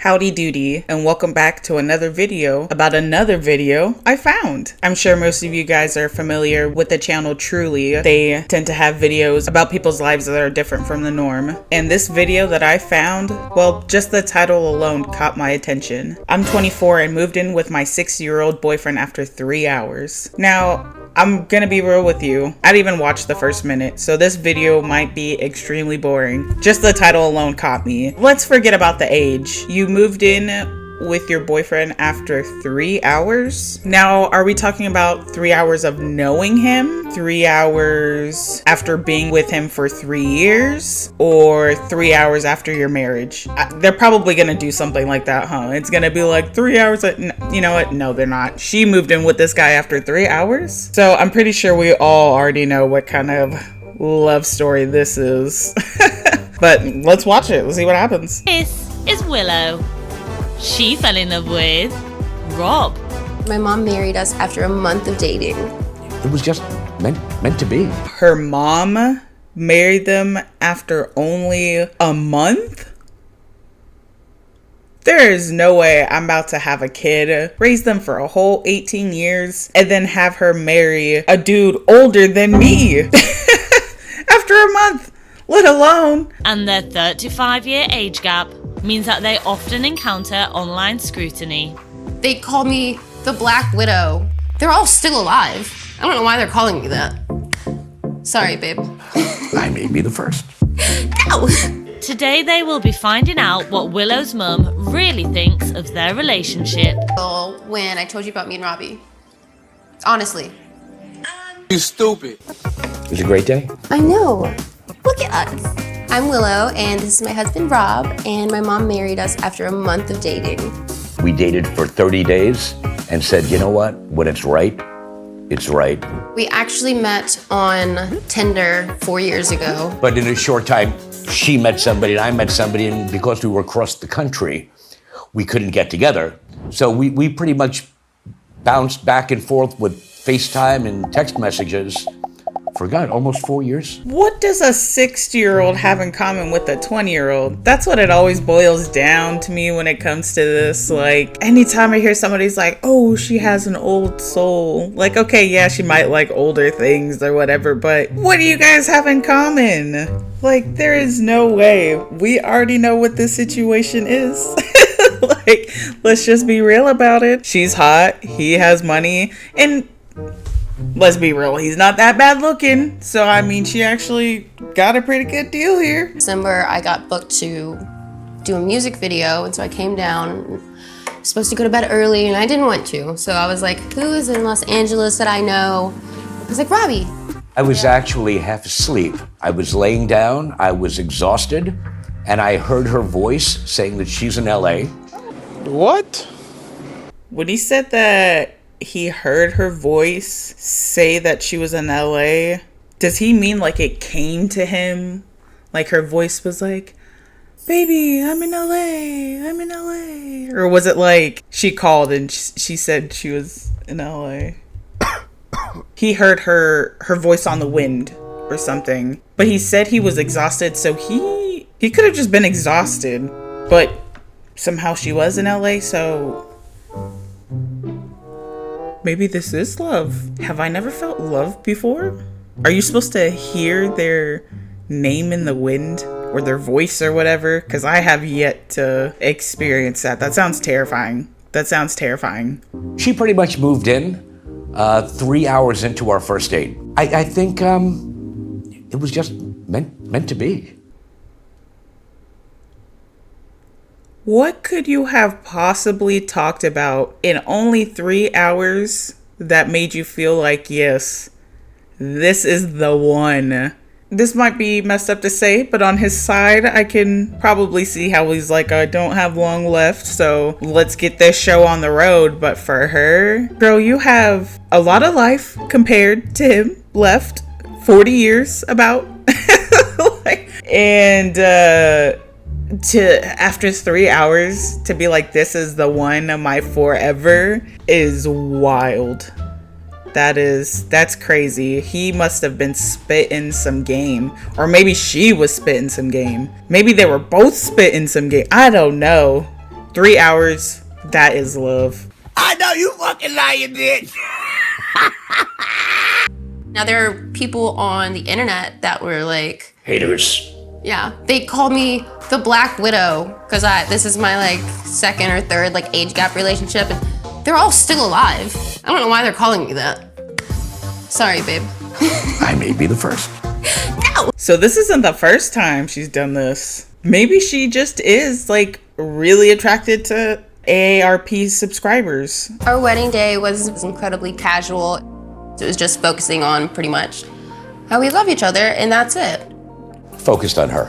Howdy DooDee, and welcome back to another video about another video I found. I'm sure most of you guys are familiar with the channel Truly. They tend to have videos about people's lives that are different from the norm. And this video that I found, well, just the title alone caught my attention. I'm 24 and moved in with my 6-year-old boyfriend after 3 hours. Now, I'm gonna be real with you. I didn't even watch the first minute, so this video might be extremely boring. Just the title alone caught me. Let's forget about the age. You moved in with your boyfriend after 3 hours? Now, are we talking about 3 hours of knowing him? 3 hours after being with him for 3 years? Or 3 hours after your marriage? They're probably gonna do something like that, huh? It's gonna be like 3 hours. You know what? No, they're not. She moved in with this guy after 3 hours? So I'm pretty sure we all already know what kind of love story this is. But let's watch it. Let's see what happens. This is Willow. She fell in love with Rob. My mom married us after a month of dating. It was just meant to be. Her mom married them after only a month? There is no way I'm about to have a kid, raise them for a whole 18 years, and then have her marry a dude older than me after a month, let alone. And their 35-year age gap means that they often encounter online scrutiny. They call me the Black Widow. They're all still alive. I don't know why they're calling me that. Sorry, babe. I may be the first. Ow! Today they will be finding out what Willow's mum really thinks of their relationship. Well, when I told you about me and Robbie. Honestly. You stupid. It was a great day. I know. Look at us. I'm Willow, and this is my husband, Rob, and my mom married us after a month of dating. We dated for 30 days and said, you know what? When it's right, it's right. We actually met on Tinder 4 years ago. But in a short time, she met somebody and I met somebody, and because we were across the country, we couldn't get together. So we pretty much bounced back and forth with FaceTime and text messages for, God, almost 4 years. What does a 60-year-old have in common with a 20-year-old? That's what it always boils down to me when it comes to this. Like, anytime I hear somebody's like, oh, she has an old soul. Like, okay, yeah, she might like older things or whatever, but what do you guys have in common? Like, there is no way. We already know what this situation is. Like, let's just be real about it. She's hot, he has money, and let's be real, he's not that bad looking. So, I mean, she actually got a pretty good deal here. December, I got booked to do a music video, and so I came down. I was supposed to go to bed early, and I didn't want to. So I was like, who is in Los Angeles that I know? I was like, Robbie. I was actually half asleep. I was laying down, I was exhausted, and I heard her voice saying that she's in LA. What? When he said that he heard her voice say that she was in LA, does he mean like it came to him? Like her voice was like, baby, I'm in LA, I'm in LA. Or was it like she called and she said she was in LA? He heard her voice on the wind or something. But he said he was exhausted, so he could have just been exhausted. But somehow she was in LA, so maybe this is love. Have I never felt love before? Are you supposed to hear their name in the wind or their voice or whatever? Because I have yet to experience that. That sounds terrifying. That sounds terrifying. She pretty much moved in 3 hours into our first date. I think it was just meant to be. What could you have possibly talked about in only 3 hours that made you feel like, yes, this is the one? This might be messed up to say, but on his side, I can probably see how he's like, I don't have long left, so let's get this show on the road. But for her, girl, you have a lot of life compared to him left. 40 years about. And to after 3 hours to be like, this is the one of my forever, is wild. That's crazy. He must have been spitting some game, or maybe she was spitting some game. Maybe they were both spitting some game. I don't know. 3 hours, that is love. I know you fucking lying, bitch. Now there are people on the internet that were like, Haters. yeah, they called me the Black Widow because this is my like second or third like age gap relationship, and they're all still alive. I don't know why they're calling me that. Sorry, babe. I may be the first. No. So this isn't the first time she's done this. Maybe she just is like really attracted to AARP subscribers. Our wedding day was incredibly casual. It was just focusing on pretty much how we love each other, and that's it. Focused on her.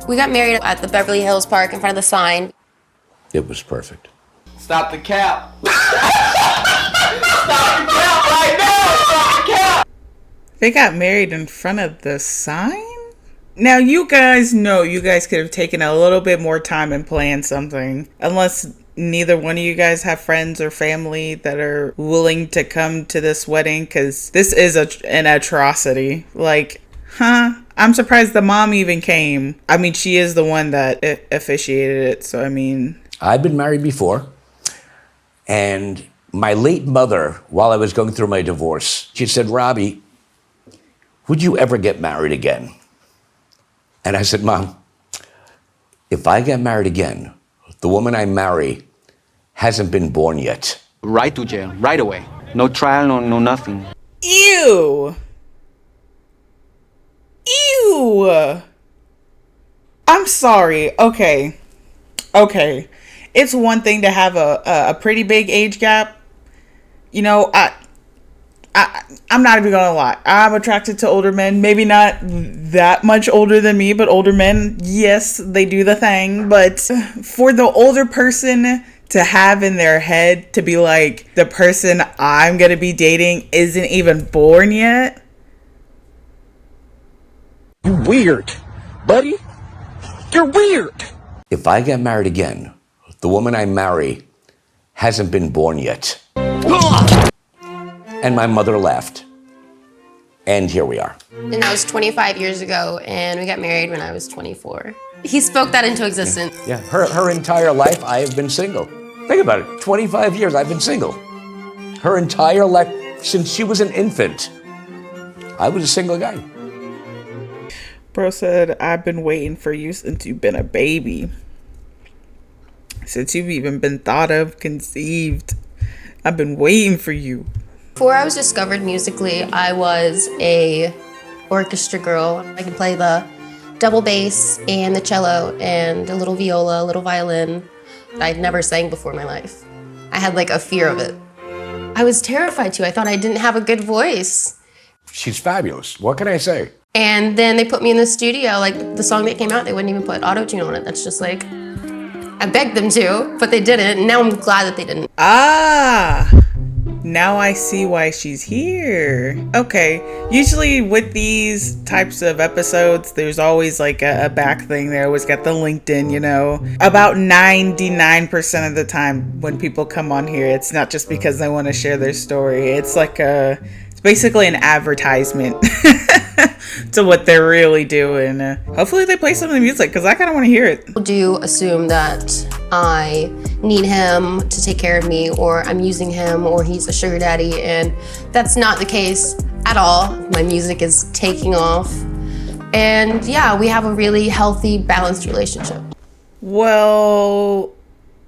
We got married at the Beverly Hills Park in front of the sign. It was perfect. Stop the cap. Stop the cap right now. Stop the cap. They got married in front of the sign? Now you guys know you guys could have taken a little bit more time and planned something. Unless neither one of you guys have friends or family that are willing to come to this wedding, because this is an atrocity. Like, I'm surprised the mom even came. I mean, she is the one that officiated it, so I mean... I've been married before, and my late mother, while I was going through my divorce, she said, Robbie, would you ever get married again? And I said, Mom, if I get married again, the woman I marry hasn't been born yet. Right to jail, right away. No trial, no nothing. Ew! Ew! I'm sorry. Okay. It's one thing to have a pretty big age gap. You know, I'm not even gonna lie. I'm attracted to older men. Maybe not that much older than me, but older men, yes, they do the thing. But for the older person to have in their head to be like, the person I'm gonna be dating isn't even born yet. You weird, buddy. You're weird. If I get married again, the woman I marry hasn't been born yet. And my mother laughed. And here we are. And that was 25 years ago, and we got married when I was 24. He spoke that into existence. Yeah, her entire life, I have been single. Think about it, 25 years I've been single. Her entire life, since she was an infant, I was a single guy. Bro said, I've been waiting for you since you've been a baby. Since you've even been thought of, conceived. I've been waiting for you. Before I was discovered musically, I was a orchestra girl. I could play the double bass and the cello and a little viola, a little violin. I'd never sang before in my life. I had like a fear of it. I was terrified too. I thought I didn't have a good voice. She's fabulous. What can I say? And then they put me in the studio, like the song that came out, they wouldn't even put auto-tune on it. That's just like, I begged them to, but they didn't. And now I'm glad that they didn't. Ah, now I see why she's here. Okay, usually with these types of episodes, there's always like a back thing. They always got the LinkedIn, you know. About 99% of the time when people come on here, it's not just because they want to share their story. It's like it's basically an advertisement to what they're really doing. Hopefully they play some of the music, because I kind of want to hear it. People do assume that I need him to take care of me, or I'm using him, or he's a sugar daddy, and that's not the case at all. My music is taking off, and yeah, we have a really healthy, balanced relationship. Well,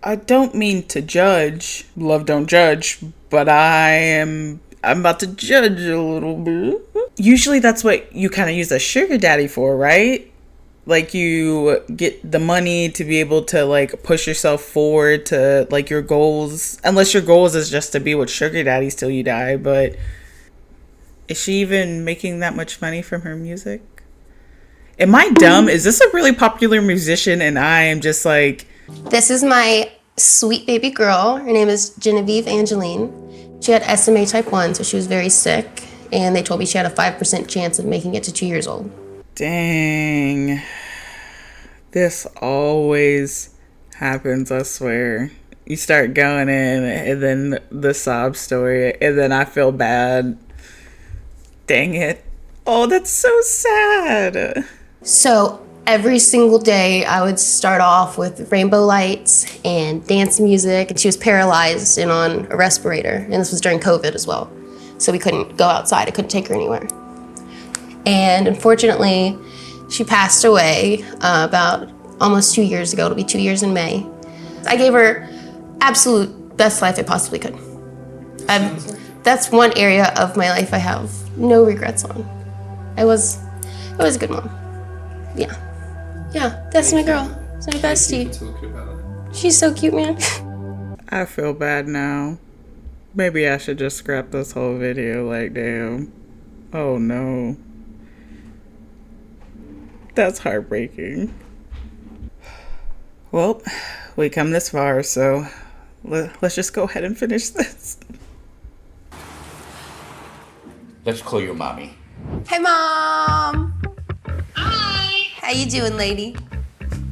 I don't mean to judge. Love don't judge, but I'm about to judge a little bit. Usually that's what you kind of use a sugar daddy for, right? Like you get the money to be able to like push yourself forward to like your goals. Unless your goals is just to be with sugar daddies till you die. But is she even making that much money from her music? Am I dumb? Is this a really popular musician and I am just like... This is my sweet baby girl. Her name is Genevieve Angeline. She had SMA type 1, so she was very sick. And they told me she had a 5% chance of making it to 2 years old. Dang. This always happens, I swear. You start going in and then the sob story and then I feel bad. Dang it. Oh, that's so sad. So Every single day I would start off with rainbow lights and dance music, and she was paralyzed and on a respirator, and this was during COVID as well. So we couldn't go outside, I couldn't take her anywhere. And unfortunately, she passed away about almost 2 years ago. It'll be 2 years in May. I gave her absolute best life I possibly could. That's one area of my life I have no regrets on. I was a good mom. Yeah. Yeah, that's my girl. It's my bestie. She's so cute, man. I feel bad now. Maybe I should just scrap this whole video, like, damn. Oh no. That's heartbreaking. Well, we come this far, so let's just go ahead and finish this. Let's call your mommy. Hey, Mom. Hi. How you doing, lady?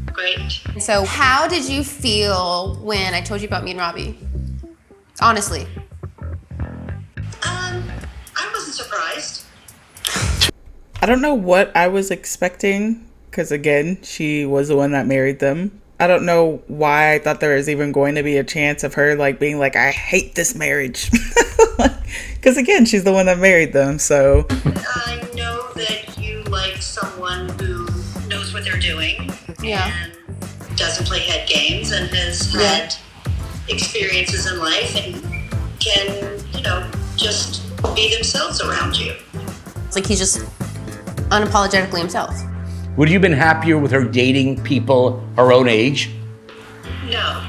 Great. So how did you feel when I told you about me and Robbie? Honestly. I wasn't surprised. I don't know what I was expecting, because again, she was the one that married them. I don't know why I thought there was even going to be a chance of her like being like, I hate this marriage. Because again, she's the one that married them, so. I know that you like someone who knows what they're doing. Yeah. And doesn't play head games and has had experiences in life and can, just be themselves around you. It's like he's just unapologetically himself. Would you have been happier with her dating people her own age? No.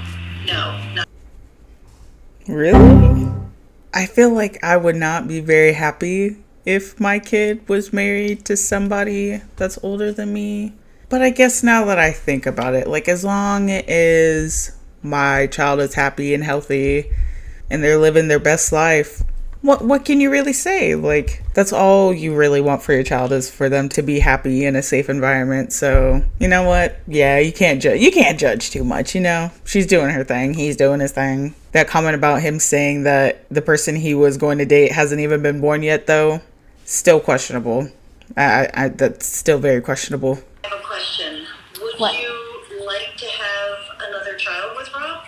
Really? I feel like I would not be very happy if my kid was married to somebody that's older than me. But I guess now that I think about it, like as long as my child is happy and healthy and they're living their best life, what can you really say? Like, that's all you really want for your child is for them to be happy in a safe environment. So, you know what? Yeah, you can't judge too much, She's doing her thing. He's doing his thing. That comment about him saying that the person he was going to date hasn't even been born yet, though, still questionable. That's still very questionable. I have a question. Would What? you like to have another child with Rob?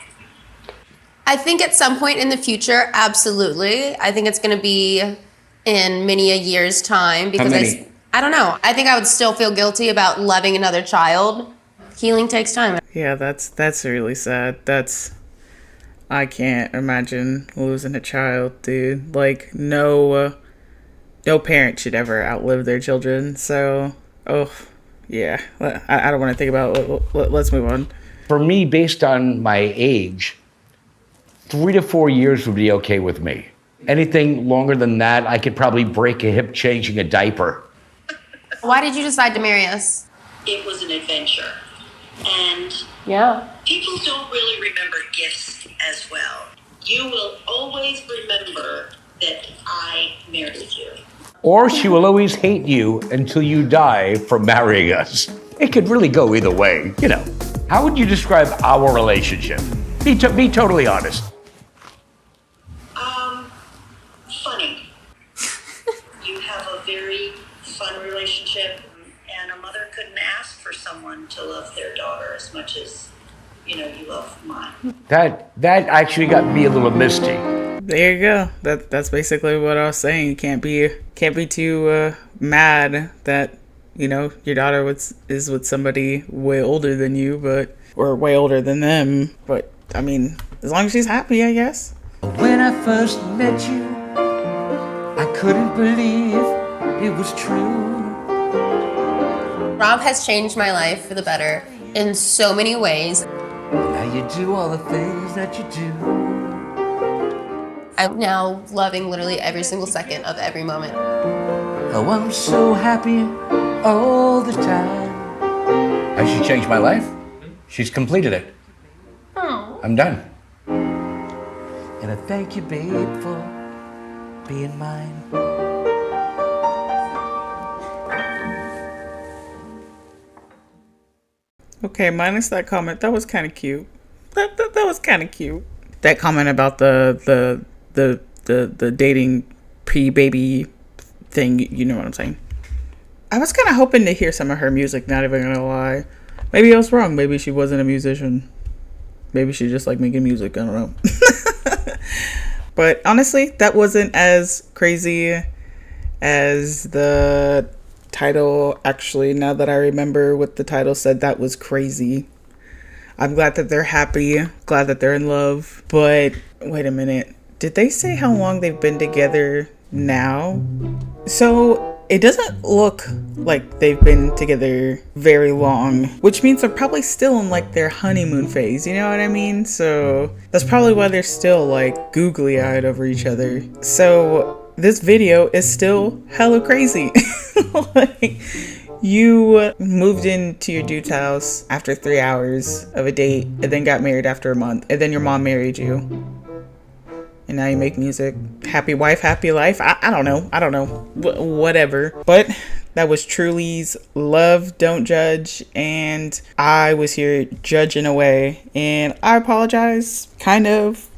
I think at some point in the future, absolutely. I think it's going to be in many a year's time because many? I don't know. I think I would still feel guilty about loving another child. Healing takes time. Yeah, that's really sad. I can't imagine losing a child, dude. Like, no parent should ever outlive their children. So, yeah, I don't want to think about it. Let's move on. For me, based on my age, 3 to 4 years would be okay with me. Anything longer than that, I could probably break a hip changing a diaper. Why did you decide to marry us? It was an adventure. And Yeah. people don't really remember gifts as well. You will always remember that I married you. Or she will always hate you until you die for marrying us. It could really go either way, How would you describe our relationship? Be totally honest. Funny. You have a very fun relationship, and a mother couldn't ask for someone to love their daughter as much as, you love mine. That actually got me a little misty. There you go. That's basically what I was saying. You can't be too mad that your daughter is with somebody way older than you, or way older than them. But I mean, as long as she's happy, I guess. When I first met you, I couldn't believe it was true. Rob has changed my life for the better in so many ways. Now you do all the things that you do. I'm now loving literally every single second of every moment. Oh, I'm so happy all the time. Has she changed my life? She's completed it. Oh. I'm done. And I thank you, babe, for being mine. Okay, minus that comment. That was kind of cute. That was kind of cute. That comment about the dating pre-baby thing. You know what I'm saying? I was kind of hoping to hear some of her music, not even gonna lie. Maybe I was wrong. Maybe she wasn't a musician. Maybe she just liked making music. I don't know. But honestly, that wasn't as crazy as the title. Actually, now that I remember what the title said, that was crazy. I'm glad that they're happy, glad that they're in love. But wait a minute, did they say how long they've been together now? So it doesn't look like they've been together very long, which means they're probably still in like their honeymoon phase, you know what I mean? So that's probably why they're still like googly eyed over each other. So this video is still hella crazy. Like, you moved into your dude's house after 3 hours of a date and then got married after a month, and then your mom married you. And now you make music. Happy wife, happy life. I don't know. Whatever. But that was Truly's Love, Don't Judge. And I was here judging away. And I apologize. Kind of.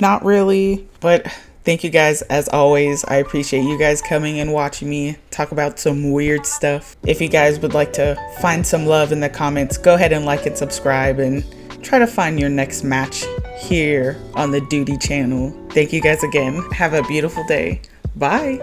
Not really. But thank you guys as always. I appreciate you guys coming and watching me talk about some weird stuff. If you guys would like to find some love in the comments, go ahead and like and subscribe and try to find your next match here on the DooDee channel. Thank you guys again. Have a beautiful day. Bye.